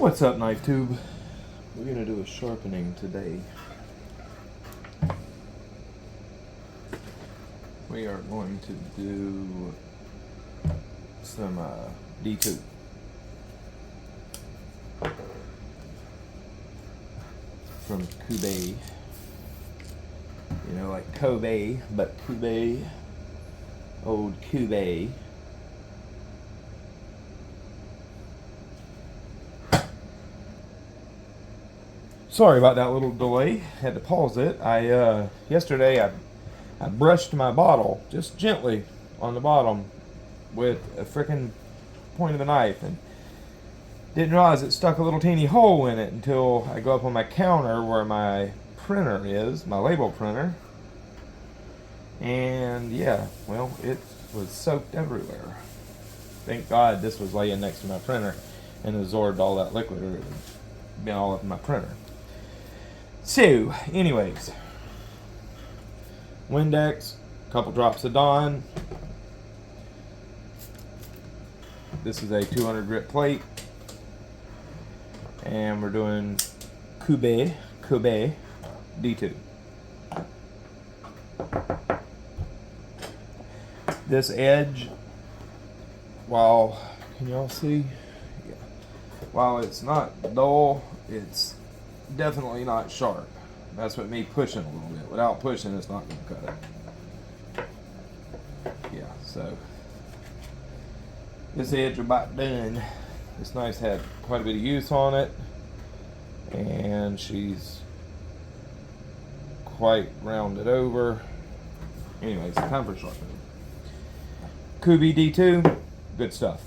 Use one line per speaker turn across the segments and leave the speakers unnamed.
What's up, Knife Tube? We're gonna do a sharpening today. We are going to do some D2. From Kubey. You know, like Kobe, but Kubey. Old Kubey. Sorry about that little delay. Had to pause it. Yesterday I brushed my bottle just gently on the bottom with a frickin' point of the knife and didn't realize it stuck a little teeny hole in it until I go up on my counter where my printer is, my label printer. And yeah, well, it was soaked everywhere. Thank God this was laying next to my printer and absorbed all that liquid, or it would have been all up in my printer. So, anyways, Windex, a couple drops of Dawn. This is a 200 grit plate, and we're doing Kubey D2. This edge, can y'all see? Yeah. While it's not dull, it's definitely not sharp. That's what me pushing a little bit. Without pushing, it's not going to cut it. Yeah, so this edge about done. This knife's had quite a bit of use on it, and she's quite rounded over. Anyways, time for sharpening. Kubey D2, good stuff.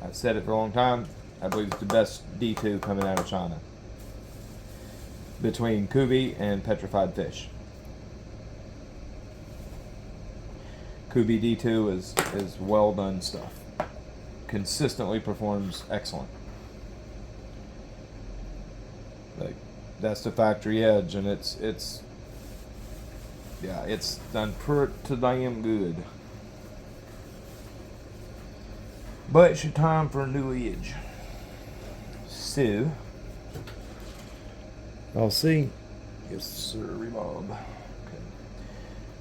I've said it for a long time. I believe it's the best D2 coming out of China, between Kubey and petrified fish. Kubey D2 is well done stuff. Consistently performs excellent. Like, that's the factory edge, and it's done pretty damn good. But it's your time for a new edge. So, I'll see. Yes, sir, Bob. Okay.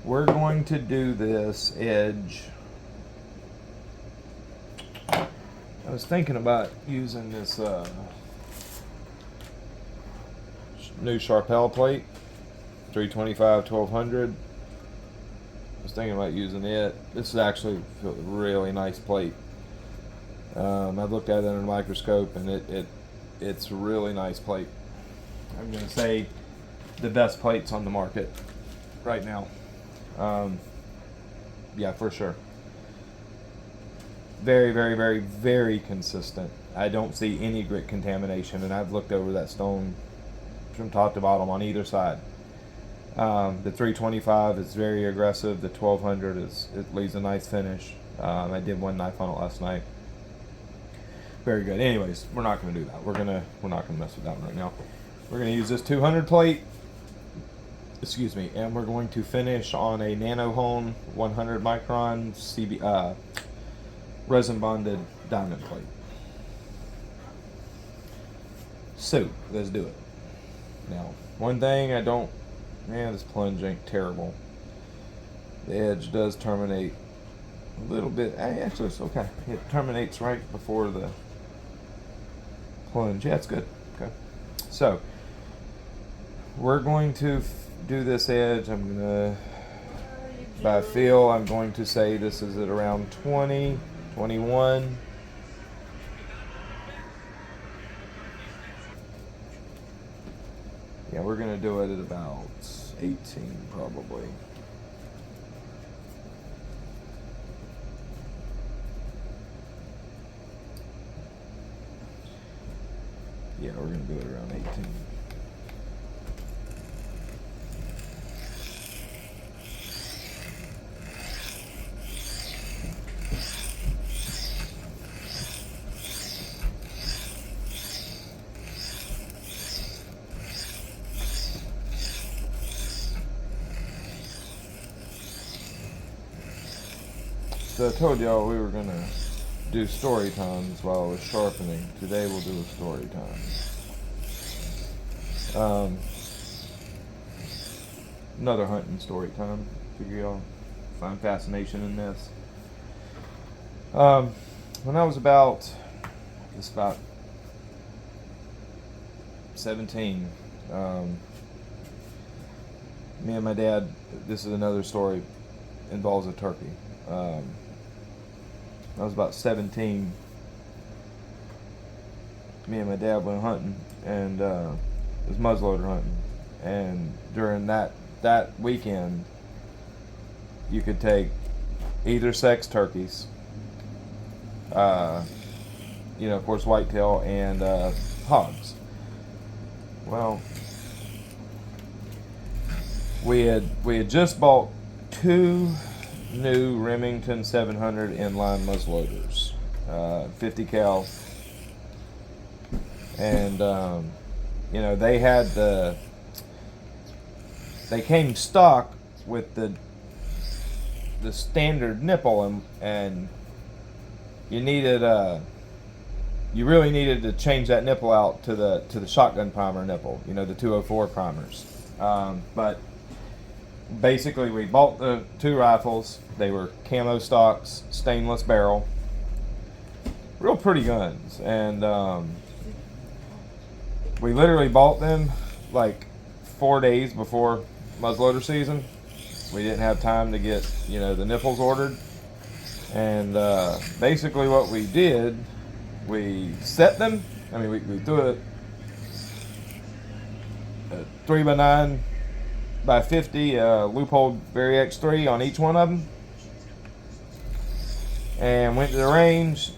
We're going to do this edge. I was thinking about using this new Sharpening plate, 325 1200. I was thinking about using it. This is actually a really nice plate. I've looked at it under a microscope, and it's a really nice plate. I'm going to say the best plates on the market right now. Yeah, for sure. Very, very, very, very consistent. I don't see any grit contamination, and I've looked over that stone from top to bottom on either side. The 325 is very aggressive. The 1200 it leaves a nice finish. I did one knife on it last night. Very good. Anyways, we're not going to do that. We're not going to mess with that one right now. We're going to use this 200 plate, and we're going to finish on a Nano-Hone 100 micron resin bonded diamond plate. So, let's do it. Now, one thing this plunge ain't terrible. The edge does terminate a little bit. Actually, it's okay. It terminates right before the plunge. Yeah, it's good. Okay. So, we're going to do this edge. By feel, I'm going to say this is at around 20, 21. Yeah, we're going to do it at about 18 probably. Yeah, we're going to do it around 18. So I told y'all we were gonna do story times while I was sharpening. Today we'll do a story time. Another hunting story time. Figure y'all find fascination in this. When I was about 17, me and my dad, this is another story, involves a turkey. I was about 17. Me and my dad went hunting, and it was muzzleloader hunting. And during that weekend, you could take either sex turkeys, of course, whitetail and hogs. Well, we had just bought 2 new Remington 700 inline muzzleloaders, 50 cal, and they came stock with the standard nipple, and you really needed to change that nipple out to the shotgun primer nipple, the 204 primers. But basically, we bought the 2 rifles. They were camo stocks, stainless barrel, real pretty guns, and we literally bought them like 4 days before muzzleloader season. We didn't have time to get the nipples ordered, and basically what we did, we set them. We threw a 3x9 by 50 loophole Rieci 3 on each one of them, and went to the range,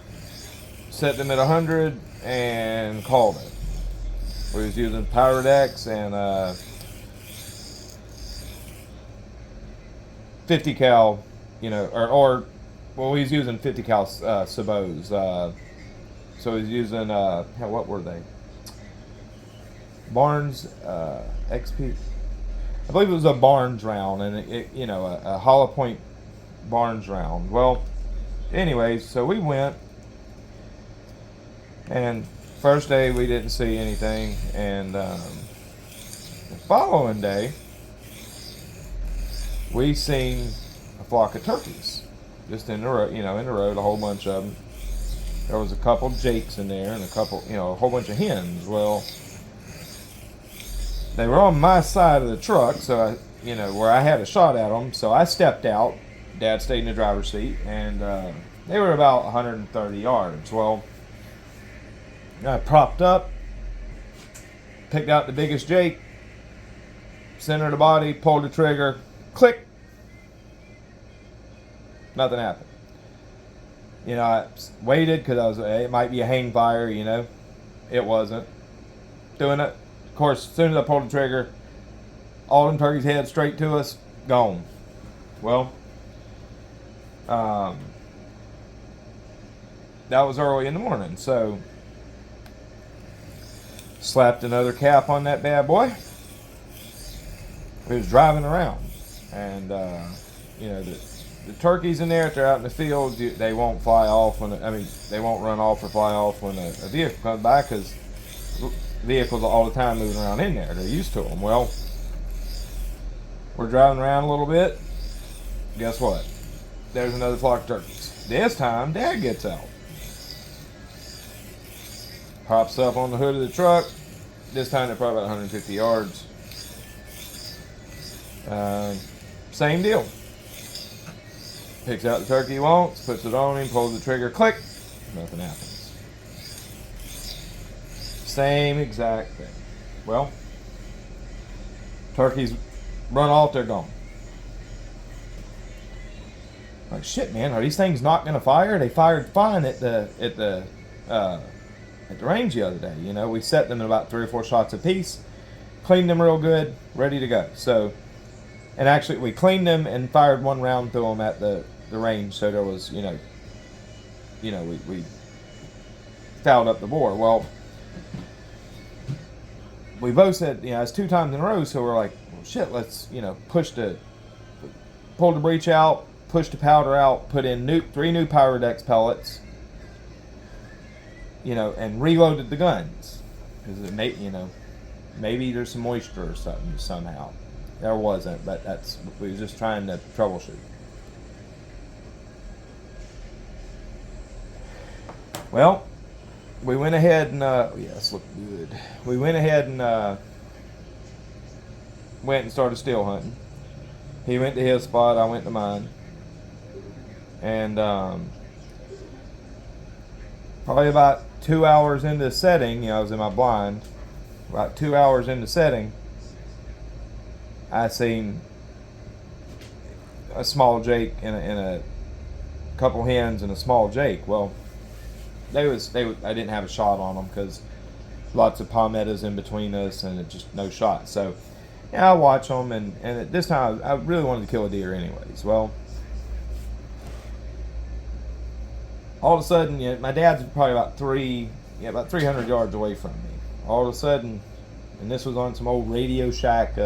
set them at 100, and called it. We was using Power Decks and 50 cal, we was using 50 cal sabots. So he was using what were they? Barnes XP. I believe it was a Barnes round, and a hollow point Barnes round. Well, anyways, so we went, and first day we didn't see anything, and the following day we seen a flock of turkeys just in the road, in the road, a whole bunch of them. There was a couple jakes in there and a whole bunch of hens. Well, they were on my side of the truck, so where I had a shot at them. So I stepped out. Dad stayed in the driver's seat, and they were about 130 yards. Well, I propped up, picked out the biggest jake, centered the body, pulled the trigger, click. Nothing happened. I waited because it might be a hang fire, It wasn't. Doing it. Of course, as soon as I pulled the trigger, all them turkeys head straight to us, gone. Well, that was early in the morning, so slapped another cap on that bad boy. We was driving around, and the turkeys in there, if they're out in the field, they won't fly off they won't run off or fly off when a vehicle comes by, because vehicles are all the time moving around in there. They're used to them. Well, we're driving around a little bit. Guess what? There's another flock of turkeys. This time, Dad gets out. Pops up on the hood of the truck. This time they're probably about 150 yards. Same deal. Picks out the turkey he wants, puts it on him, pulls the trigger, click, nothing happens. Same exact thing. Well, turkeys run off, they're gone. Like, shit, man, are these things not going to fire? They fired fine at the range the other day. We set them at about 3 or 4 shots apiece, cleaned them real good, ready to go. So, and actually, we cleaned them and fired 1 round through them at the range. So there was, we fouled up the bore. Well, we both said, it's 2 times in a row. So we're like, well, shit, let's, pull the breech out, push the powder out, put in 3 new Power Decks pellets, and reloaded the guns because it may, maybe there's some moisture or something somehow. There wasn't, but we was just trying to troubleshoot. Well, we went ahead and yes, looked good. We went ahead and went and started steel hunting. He went to his spot, I went to mine, and probably about 2 hours into setting, I was in my blind. About 2 hours into setting, I seen a small jake and a couple hens and a small jake. Well, I didn't have a shot on them because lots of palmettos in between us and it just no shot. So I watch them, and at this time I really wanted to kill a deer anyways. Well, all of a sudden, my dad's probably about 300 yards away from me. All of a sudden, and this was on some old Radio Shack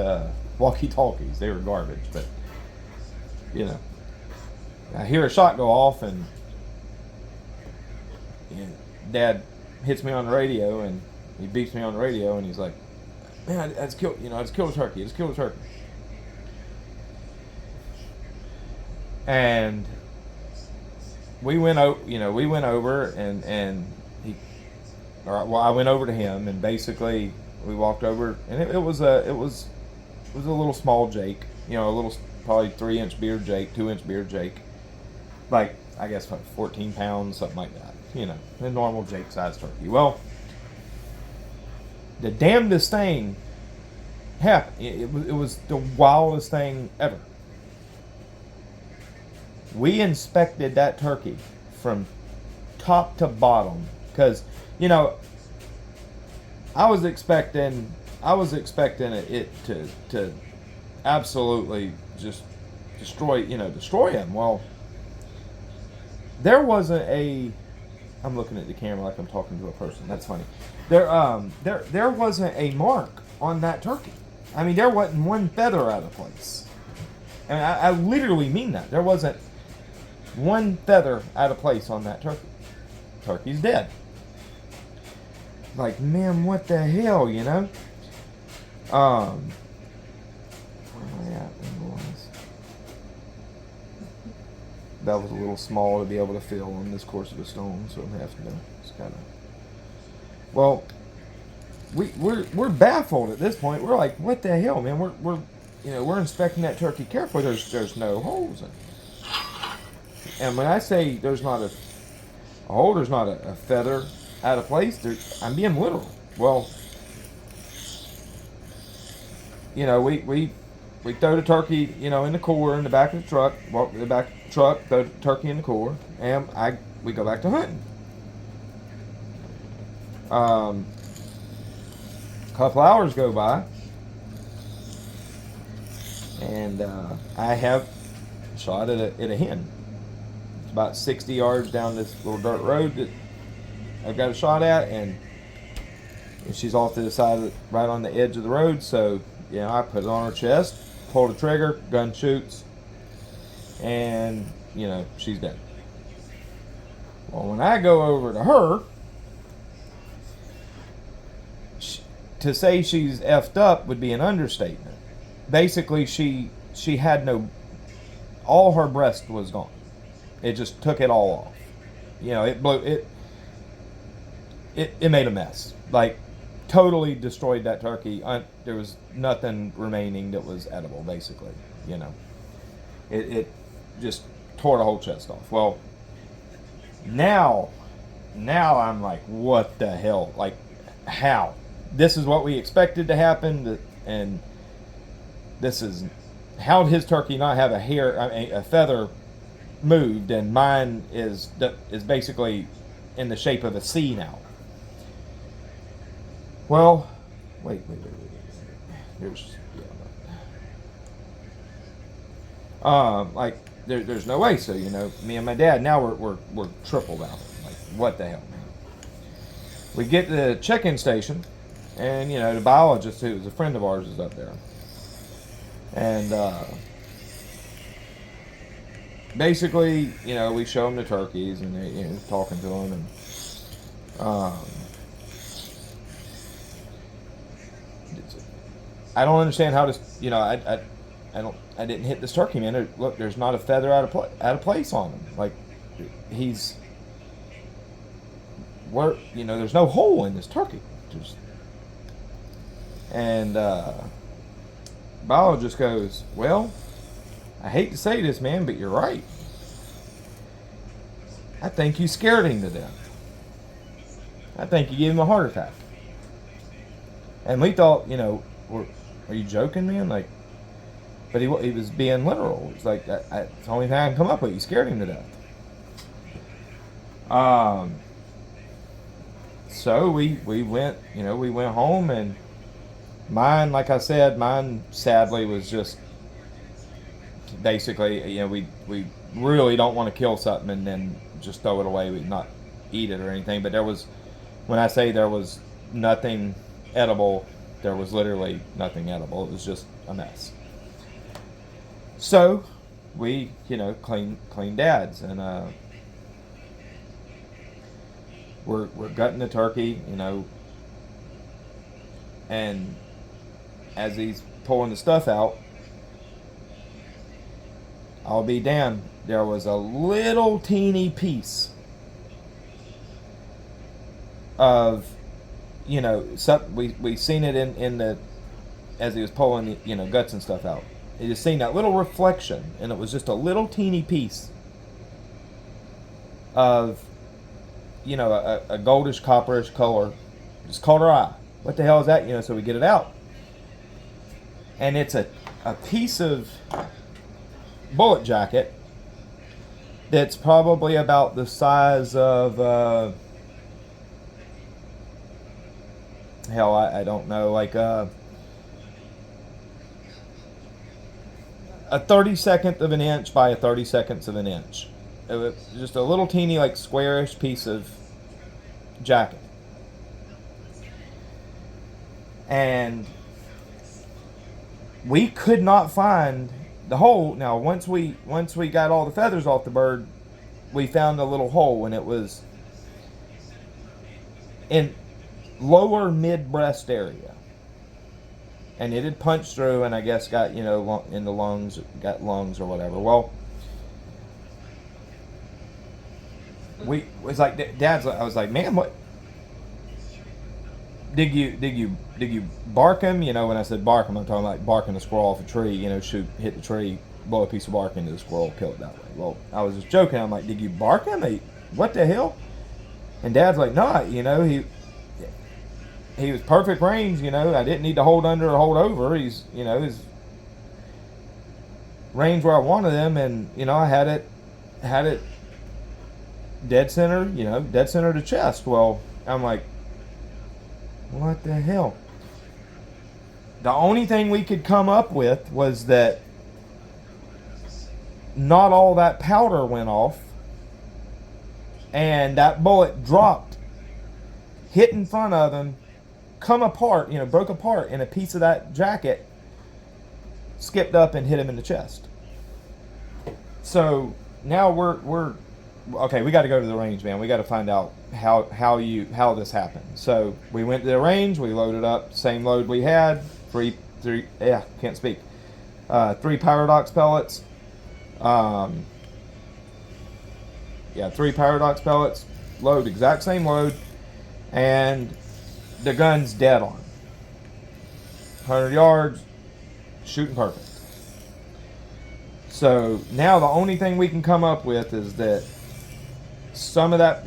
walkie-talkies. They were garbage, but I hear a shot go off, and Dad hits me on the radio, and he beeps me on the radio, and he's like, "Man, I just killed a turkey. I just killed a turkey." And we went over, and I went over to him, and basically we walked over, and it was a little small jake, a little probably 3-inch beard jake, 2-inch beard jake, like I guess 14 pounds, something like that, a normal jake size turkey. Well, the damnedest thing happened. It was the wildest thing ever. We inspected that turkey from top to bottom because I was expecting it to absolutely just destroy him. Well, there wasn't a. I'm looking at the camera like I'm talking to a person. That's funny. There wasn't a mark on that turkey. I mean, there wasn't one feather out of place. And I literally mean that. There wasn't one feather out of place on that turkey. Turkey's dead. Like, man, what the hell, Where am I at? That was a little small to be able to fill on this course of a stone, so I'm having to just kind of. Well, we're baffled at this point. We're like, what the hell, man? We're inspecting that turkey carefully. There's no holes in it. And when I say there's not a hole, there's not a feather out of place, I'm being literal. Well, we throw the turkey, in the core in the back of the truck, walk to the back of the truck, throw the turkey in the core, and we go back to hunting. A couple hours go by, and I have shot at a hen. It's about 60 yards down this little dirt road that I've got a shot at, and she's off to the side right on the edge of the road. So I put it on her chest, pull the trigger, gun shoots, and she's dead. Well, when I go over to her, to say she's effed up would be an understatement. Basically, she had all her breast was gone. It just took it all off. It blew it. It made a mess. Like, totally destroyed that turkey. There was nothing remaining that was edible, basically. It just tore the whole chest off. Well, now I'm like, what the hell? Like, how? This is what we expected to happen, and this is how did his turkey not have a feather moved, and mine is basically in the shape of a C now. Well, wait. There's no way. So me and my dad now we're tripled out. Like, what the hell, man? We get to the check-in station, and the biologist, who was a friend of ours, is up there, and basically we show them the turkeys, and they talking to them, Um, I don't understand how this. I didn't hit this turkey, man. Look, there's not a feather out of place on him. Like he's where there's no hole in this turkey. And Bio just goes, well, I hate to say this, man, but you're right. I think you scared him to death. I think you gave him a heart attack. And we thought, are you joking, man? Like, but he was being literal. It's like, it's the only thing I can come up with. You scared him to death. So we went, we went home, and mine, like I said, sadly was just basically, we really don't want to kill something and then just throw it away. We not eat it or anything. But when I say there was nothing edible, there was literally nothing edible. It was just a mess. So we, clean dads, and we're gutting the turkey, and as he's pulling the stuff out, I'll be damned, there was a little teeny piece of, we seen it in the, as he was pulling the, guts and stuff out. You just seen that little reflection, and it was just a little teeny piece of, a goldish, copperish color. Just caught our eye. What the hell is that? So we get it out. And it's a piece of bullet jacket that's probably about the size of, I don't know, like a 32nd of an inch by a 32nd of an inch. It was just a little teeny, like, squarish piece of jacket. And we could not find the hole. Now, once we got all the feathers off the bird, we found a little hole, and it was in lower mid-breast area. And it had punched through, and I guess got, in the lungs, got lungs or whatever. Well, I was like, man, what? Did you bark him? When I said bark him, I'm talking like barking a squirrel off a tree. Hit the tree, blow a piece of bark into the squirrel, kill it that way. Well, I was just joking. I'm like, did you bark him? What the hell? And Dad's like, nah, he was perfect range. I didn't need to hold under or hold over. He's, his range where I wanted him, and I had it dead center, dead center to chest. Well, I'm like, what the hell? The only thing we could come up with was that not all that powder went off, and that bullet dropped, hit in front of him, come apart, broke apart, and a piece of that jacket skipped up and hit him in the chest. So now we're okay, we got to go to the range, man. We got to find out how this happened. So we went to the range. We loaded up, same load we had. Three Paradox pellets. Three Paradox pellets. Load, exact same load, and the gun's dead on. 100 yards, shooting perfect. So now the only thing we can come up with is that some of that,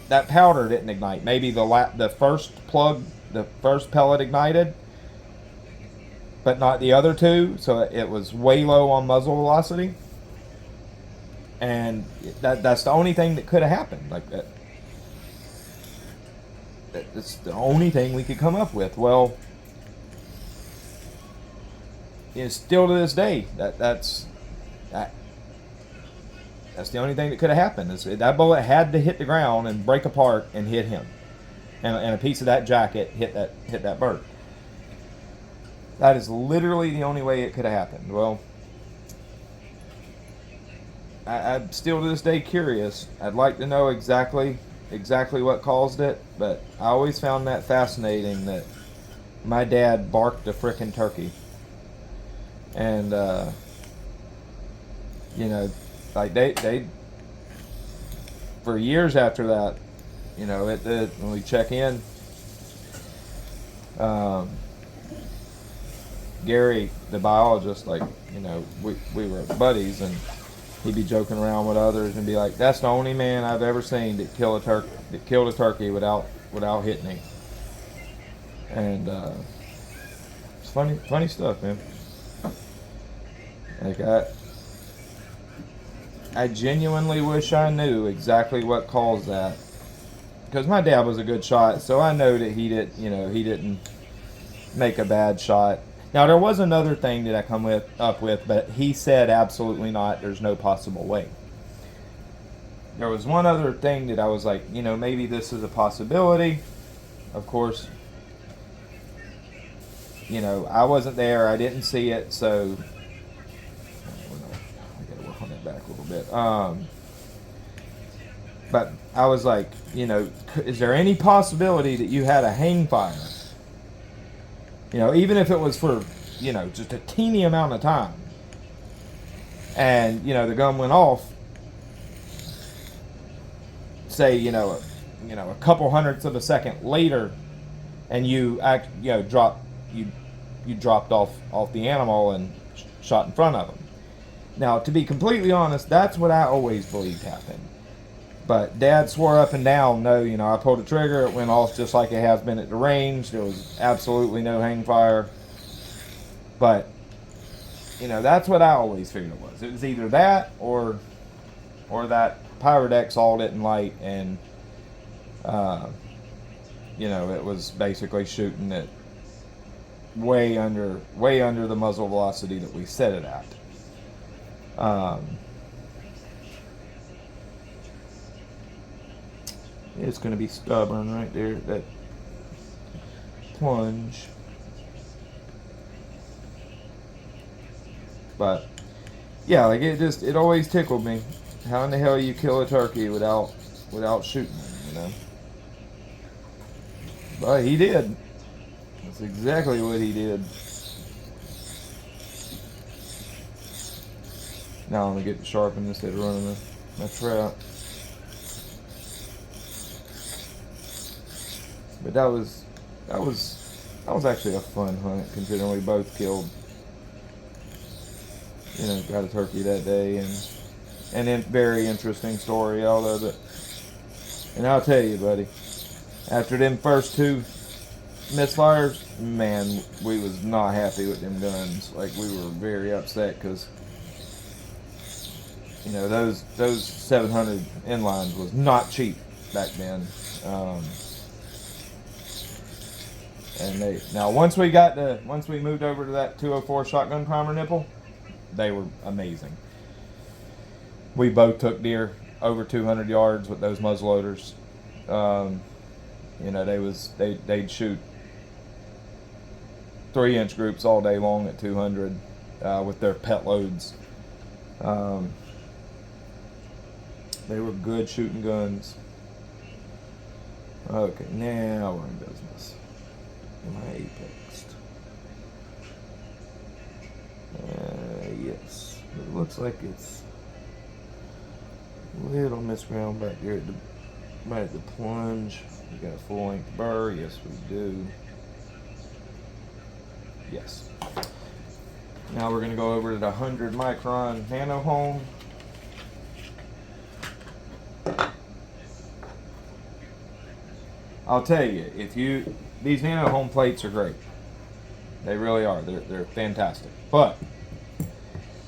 that powder didn't ignite. Maybe the first pellet ignited, but not the other two. So it was way low on muzzle velocity, and that's the only thing that could have happened. Like that. That's the only thing we could come up with. Well, still to this day, that's the only thing that could have happened. That bullet had to hit the ground and break apart and hit him, and a piece of that jacket hit that bird. That is literally the only way it could have happened. Well, I'm still to this day curious. I'd like to know exactly exactly what caused it, but I always found that fascinating that my dad barked a frickin' turkey. And, you know, like they, for years after that, you know, when we check in, Gary, the biologist, like, you know, we were buddies, and he'd be joking around with others and be like, "That's the only man I've ever seen that killed a turkey without hitting him." And it's funny stuff, man. Like I genuinely wish I knew exactly what caused that, because my dad was a good shot, so I know that he didn't make a bad shot. Now, there was another thing that I come up with, but he said absolutely not. There's no possible way. There was one other thing that I was like, you know, maybe this is a possibility. Of course, you know, I wasn't there. I didn't see it, so I got to work on that back a little bit. But I was like, you know, is there any possibility that you had a hang fire? You know, even if it was for, you know, just a teeny amount of time, and, you know, the gun went off, say, you know, a couple hundredths of a second later, and you dropped off the animal and shot in front of him. Now, to be completely honest, that's what I always believed happened. But Dad swore up and down, no, you know, I pulled the trigger, it went off just like it has been at the range. There was absolutely no hang fire. But, you know, that's what I always figured it was. It was either that or that Pyrodex all didn't light, and, you know, it was basically shooting it way under the muzzle velocity that we set it at. It's going to be stubborn right there, that plunge. But yeah, like it always tickled me. How in the hell you kill a turkey without shooting them, you know? But he did. That's exactly what he did. Now I'm gonna get to sharpen instead of running my trap. But that was actually a fun hunt, considering we both killed, you know, got a turkey that day, and a very interesting story out of it. And I'll tell you, buddy, after them first two misfires, man, we was not happy with them guns. Like, we were very upset, because, you know, those 700 inlines was not cheap back then. And once we moved over to that 204 shotgun primer nipple, they were amazing. We both took deer over 200 yards with those muzzleloaders. You know, they'd shoot 3-inch groups all day long at 200 with their pet loads. They were good shooting guns. Okay, now we're in business. Am I apexed? Yes. It looks like it's a little misground back there right at the plunge. We got a full-length burr. Yes, we do. Yes. Now we're going to go over to the 100 micron Nanohone. I'll tell you, these Nano-Hone plates are great. They really are. They're fantastic. But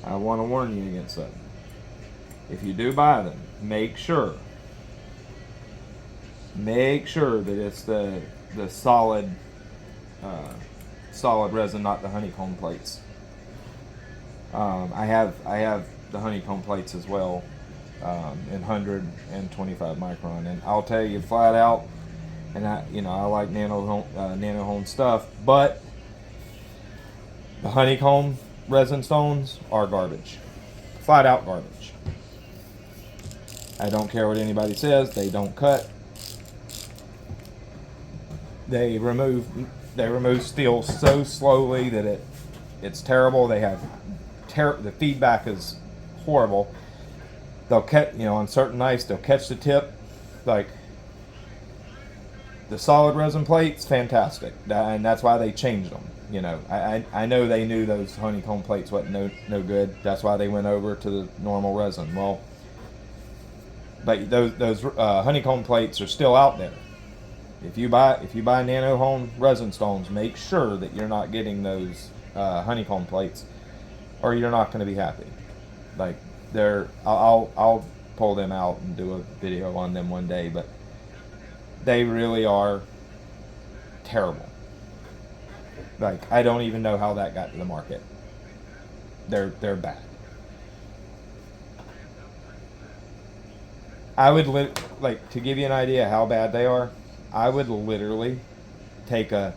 I want to warn you against something. If you do buy them, make sure that it's the solid resin, not the honeycomb plates. I have the honeycomb plates as well, in 100 and 25 micron, and I'll tell you flat out. And I like Nano-Hone stuff, but the honeycomb resin stones are garbage. Flat out garbage. I don't care what anybody says, they don't cut. They remove steel so slowly that it's terrible. They have the feedback is horrible. They'll catch, on certain nights they'll catch the tip, like the solid resin plates, fantastic, and that's why they changed them. I know they knew those honeycomb plates wasn't no good. That's why they went over to the normal resin. Well, but those honeycomb plates are still out there. If you buy Nano-Hone resin stones, make sure that you're not getting those honeycomb plates, or you're not going to be happy. Like I'll pull them out and do a video on them one day, but they really are terrible. Like, I don't even know how that got to the market. They're bad. I would like, to give you an idea how bad they are, I would literally take that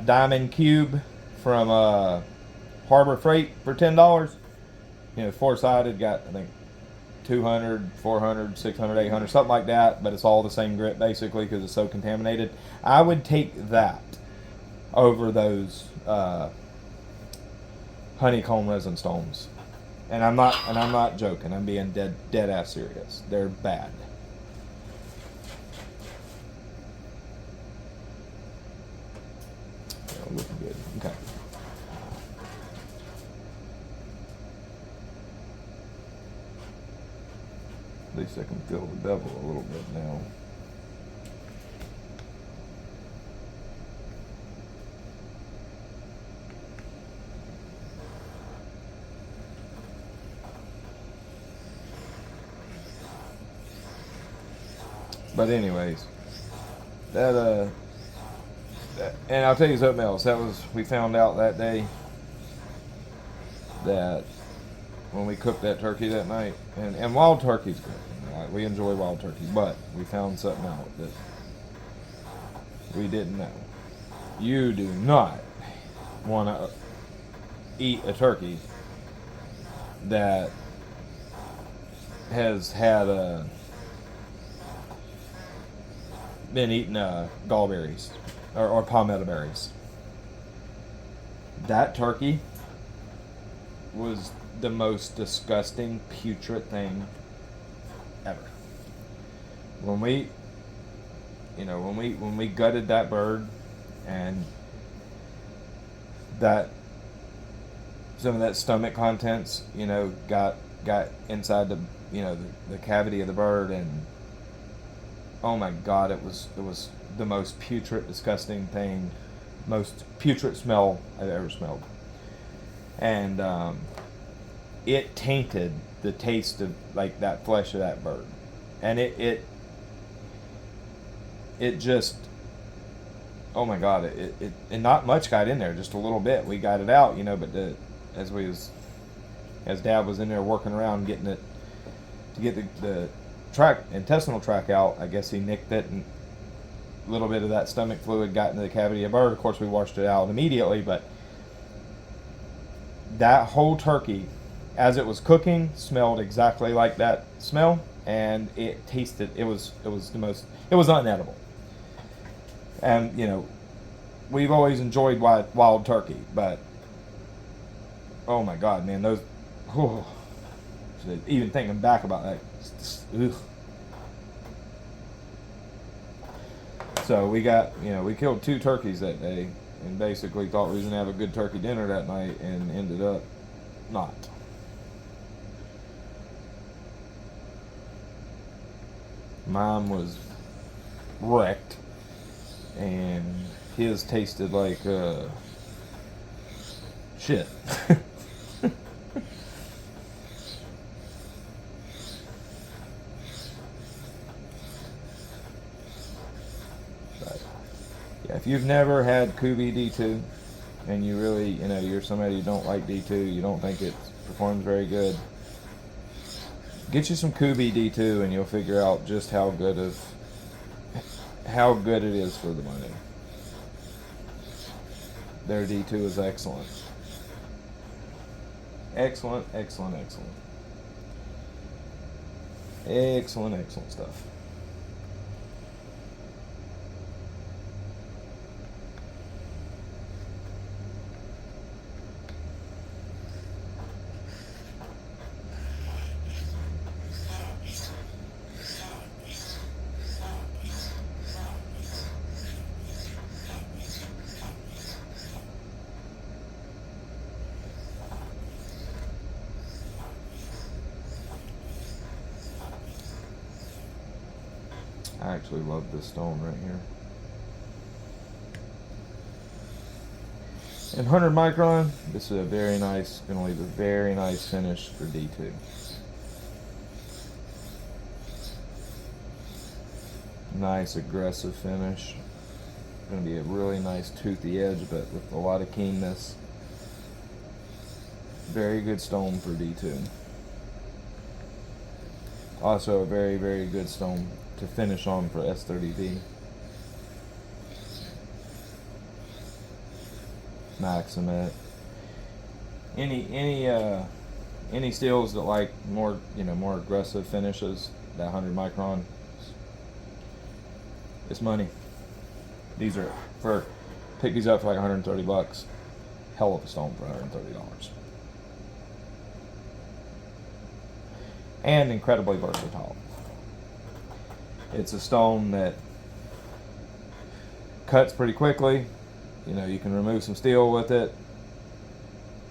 diamond cube from Harbor Freight for $10. Four-sided, got I think 200, 400, 600, 800, something like that, but it's all the same grit basically because it's so contaminated. I would take that over those honeycomb resin stones, and I'm not joking. I'm being dead ass serious. They're bad. They're looking good. Okay. At least I can feel the bevel a little bit now. But anyways, and I'll tell you something else. We found out that day that when we cooked that turkey that night, and wild turkey's good. We enjoy wild turkey, but we found something out that we didn't know. You do not want to eat a turkey that has had been eating gallberries or palmetto berries. That turkey was the most disgusting, putrid thing ever. When we gutted that bird, and that some of that stomach contents, got inside the cavity of the bird, and oh my God, it was the most putrid, disgusting thing, most putrid smell I've ever smelled. And it tainted the taste of like that flesh of that bird, and it just, oh my God, it and not much got in there, just a little bit. We got it out, but as Dad was in there working around getting it to get the intestinal tract out, I guess he nicked it, and a little bit of that stomach fluid got into the cavity of the bird. Of course, we washed it out immediately, but that whole turkey, as it was cooking, smelled exactly like that smell, and it tasted, it was unedible. And we've always enjoyed wild turkey, but oh my God, man, those, even thinking back about that, ugh. So we killed 2 turkeys that day, and basically thought we was gonna have a good turkey dinner that night, and ended up not. Mine was wrecked, and his tasted like shit. Yeah, if you've never had Kubey D2, and you really, you're somebody who don't like D2, you don't think it performs very good, get you some Kubey D2 and you'll figure out just how good it is for the money. Their D2 is excellent. Excellent stuff. I actually love this stone right here. And 100 micron, this is a very nice, going to leave a very nice finish for D2. Nice aggressive finish. Going to be a really nice toothy edge, but with a lot of keenness. Very good stone for D2. Also a very, very good stone to finish on for S30V. Maximate. Any steels that like more, more aggressive finishes, that 100 micron, it's money. These are pick these up for like 130 bucks. Hell of a stone for $130. And incredibly versatile. It's a stone that cuts pretty quickly. You can remove some steel with it,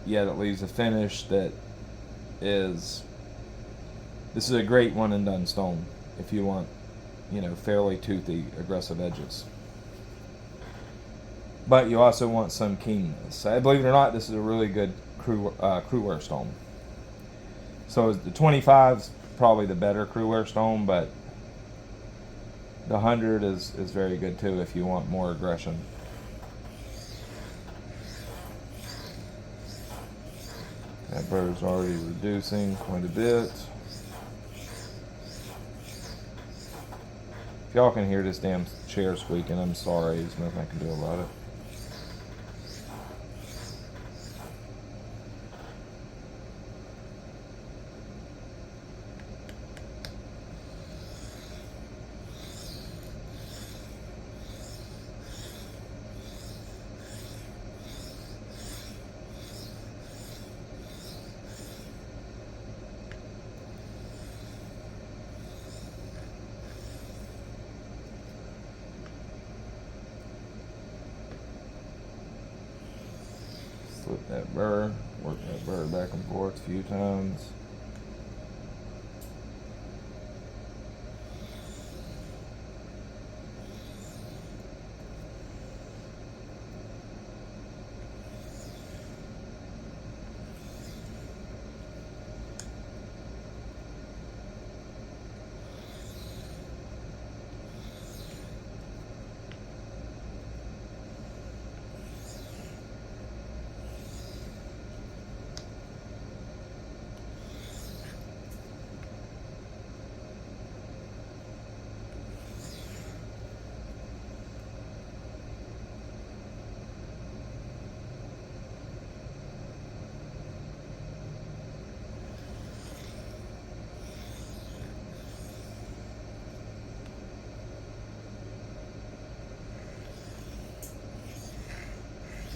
yet it leaves a finish that is, this is a great one and done stone if you want, fairly toothy, aggressive edges. But you also want some keenness. Believe it or not, this is a really good crewware stone. So the 25's probably the better crewware stone, but the 100 is very good too if you want more aggression. That bird's already reducing quite a bit. If y'all can hear this damn chair squeaking, I'm sorry. There's nothing I can do about it. Flip that burr, work that burr back and forth a few times.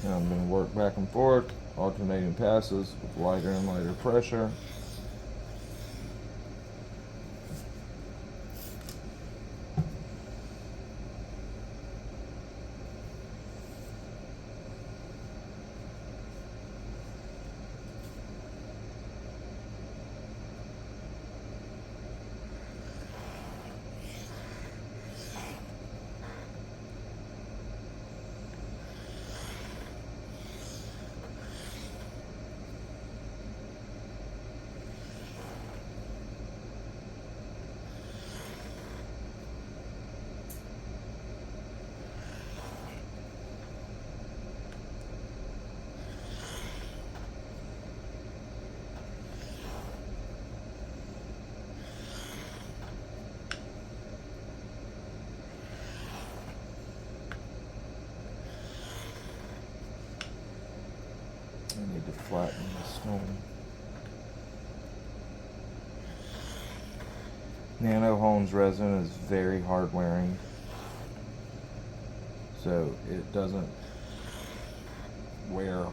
Now I'm going to work back and forth, alternating passes with lighter and lighter pressure. I need to flatten the stone. Nano-Hone's resin is very hard wearing, so it doesn't wear,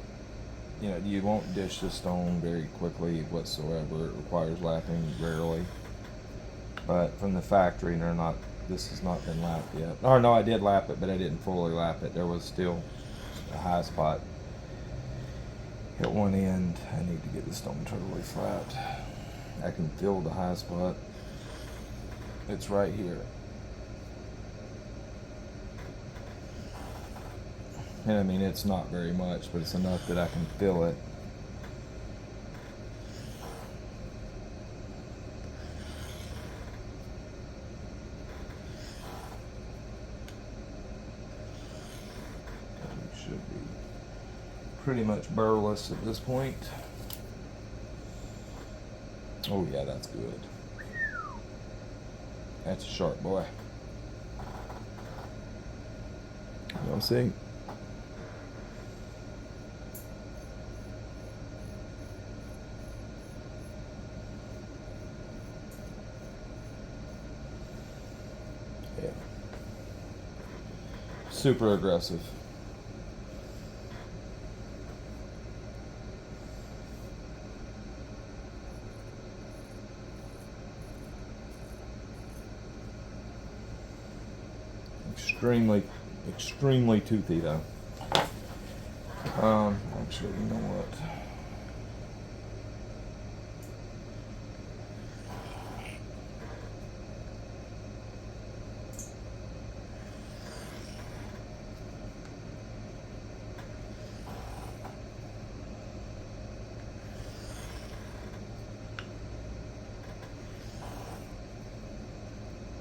you won't dish the stone very quickly whatsoever. It requires lapping rarely, but from the factory this has not been lapped yet. Or no, I did lap it, but I didn't fully lap it. There was still a high spot at one end. I need to get the stone totally flat. I can feel the high spot. It's right here. And I mean, it's not very much, but it's enough that I can feel it. It should be pretty much burless at this point. Oh yeah, that's good. That's a sharp boy. You'll see. Yeah. Super aggressive. Extremely toothy though. Actually, you know what?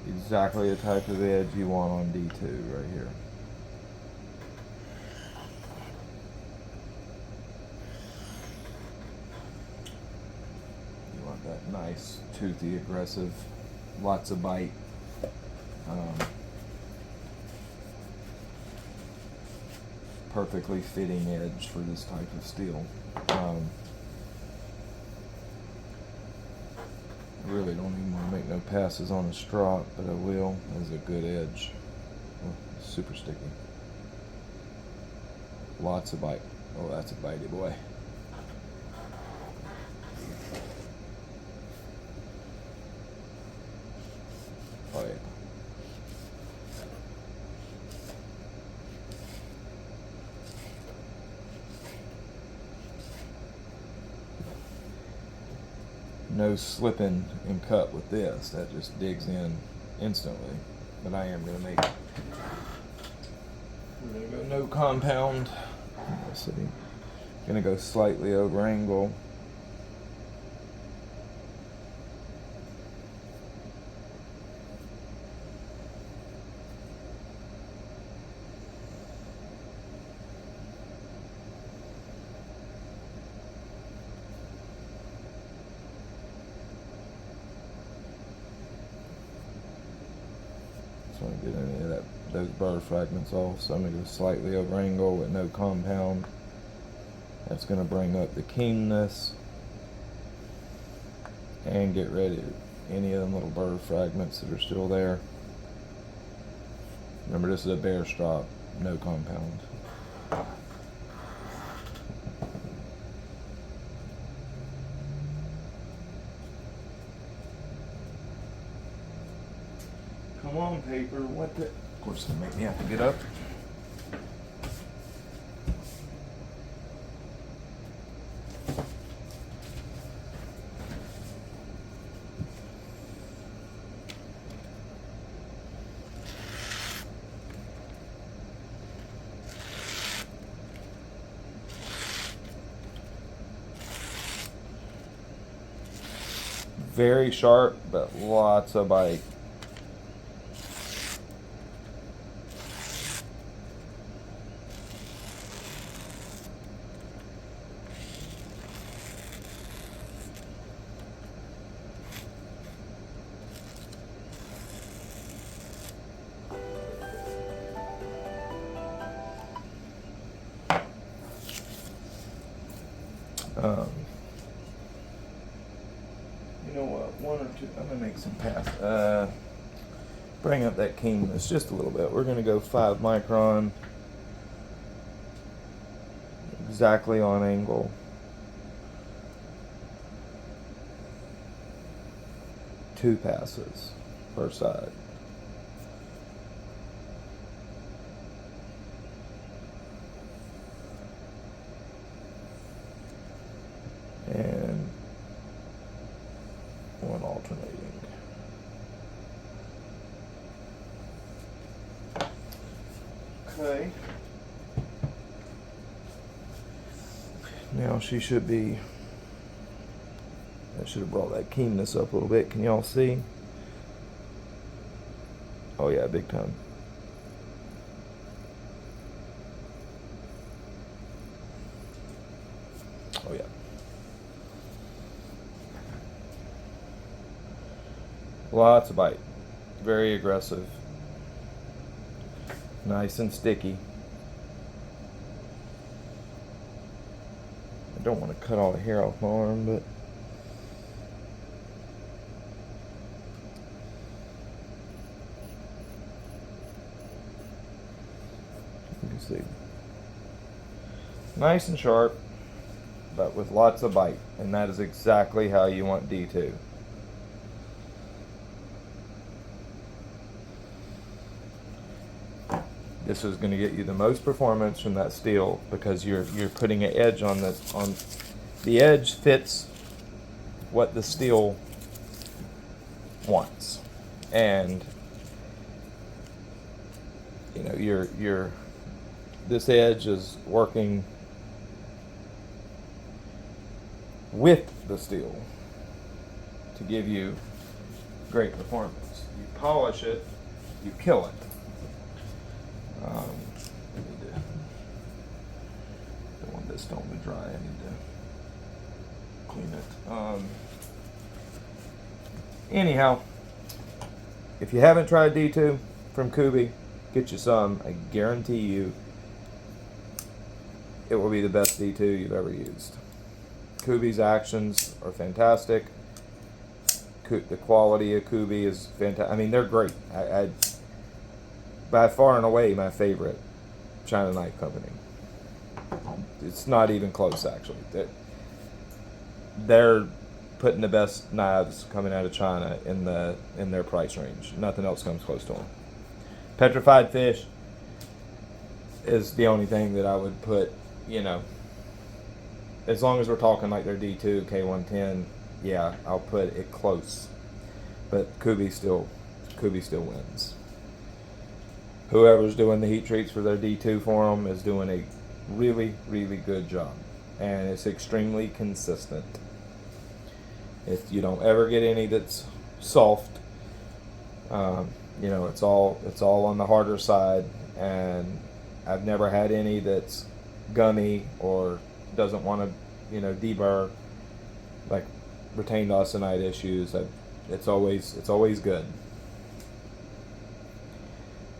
Exactly the type of edge you want on D2 right here. You want that nice, toothy, aggressive, lots of bite. Perfectly fitting edge for this type of steel. I really don't even want to make no passes on a strop, but I will. As a good edge. Oh, super sticky. Lots of bite. Oh, that's a bitey boy. Oh yeah. No slipping and cut with this. That just digs in instantly. But I am going to make, we're going to go no compound. Let's see. Going to go slightly over angle. Just want to get any of those burr fragments off, so I'm going to go slightly over angle with no compound. That's going to bring up the keenness and get rid of any of them little burr fragments that are still there. Remember, this is a bare strop, no compound. Come on, paper, what the? Of course, it'll make me have to get up. Very sharp, but lots of bite. You know what? One or two. I'm gonna make some pass. Bring up that keenness just a little bit. We're gonna go 5 micron, exactly on angle. Two passes per side. And one alternating. Okay. Now she should be, I should have brought that keenness up a little bit. Can y'all see? Oh yeah, big time. Oh yeah. Lots of bite. Very aggressive. Nice and sticky. I don't want to cut all the hair off my arm, but you can see. Nice and sharp, but with lots of bite, and that is exactly how you want D2. This is going to get you the most performance from that steel because you're putting an edge on the edge fits what the steel wants, and you know this edge is working with the steel to give you great performance. You polish it, you kill it. I need to, don't want this stone to dry. I need to clean it. Anyhow, if you haven't tried D2 from Kubey, get you some. I guarantee you it will be the best D2 you've ever used. Kubey's actions are fantastic. The quality of Kubey is fantastic. I mean, they're great. I by far and away my favorite China knife company. It's not even close, actually. They're putting the best knives coming out of China in their price range. Nothing else comes close to them. Petrified fish is the only thing that I would put, you know, as long as we're talking like their D2, K110, yeah, I'll put it close. But Kubey still wins. Whoever's doing the heat treats for their D2 for them is doing a really, really good job. And it's extremely consistent. If you don't ever get any that's soft, you know, it's all on the harder side. And I've never had any that's gummy or doesn't want to, you know, deburr, like retained austenite issues. It's always good.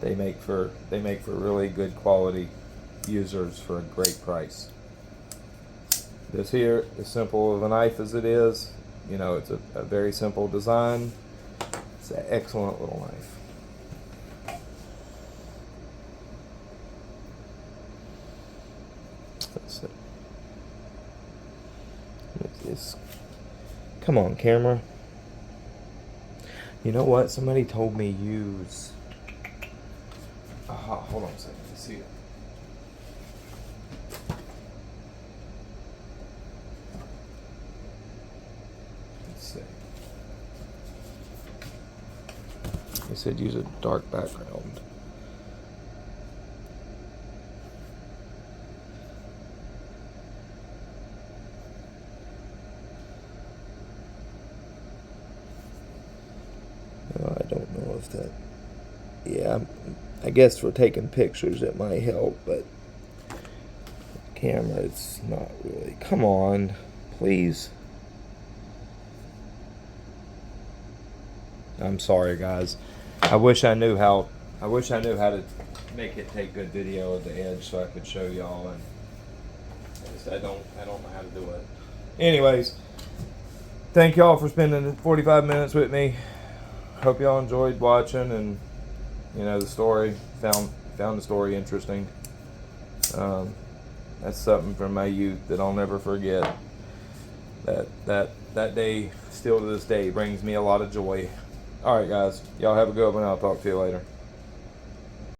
They make for really good quality users for a great price. This here, as simple of a knife as it is, you know, it's a very simple design. It's an excellent little knife. Let's see. This. Come on, camera. You know what? Somebody told me use. Aha, hold on a second. Let's see it. Let's see. They said use a dark background. I don't know if that. Yeah, I guess for taking pictures it might help, but camera, it's not really. Come on, please. I'm sorry, guys. I wish I knew how to make it take good video of the edge so I could show y'all, and I don't know how to do it. Anyways, thank y'all for spending 45 minutes with me. Hope y'all enjoyed watching, and you know, the story, found the story interesting. That's something from my youth that I'll never forget. That day, still to this day, brings me a lot of joy. All right, guys, y'all have a good one. I'll talk to you later.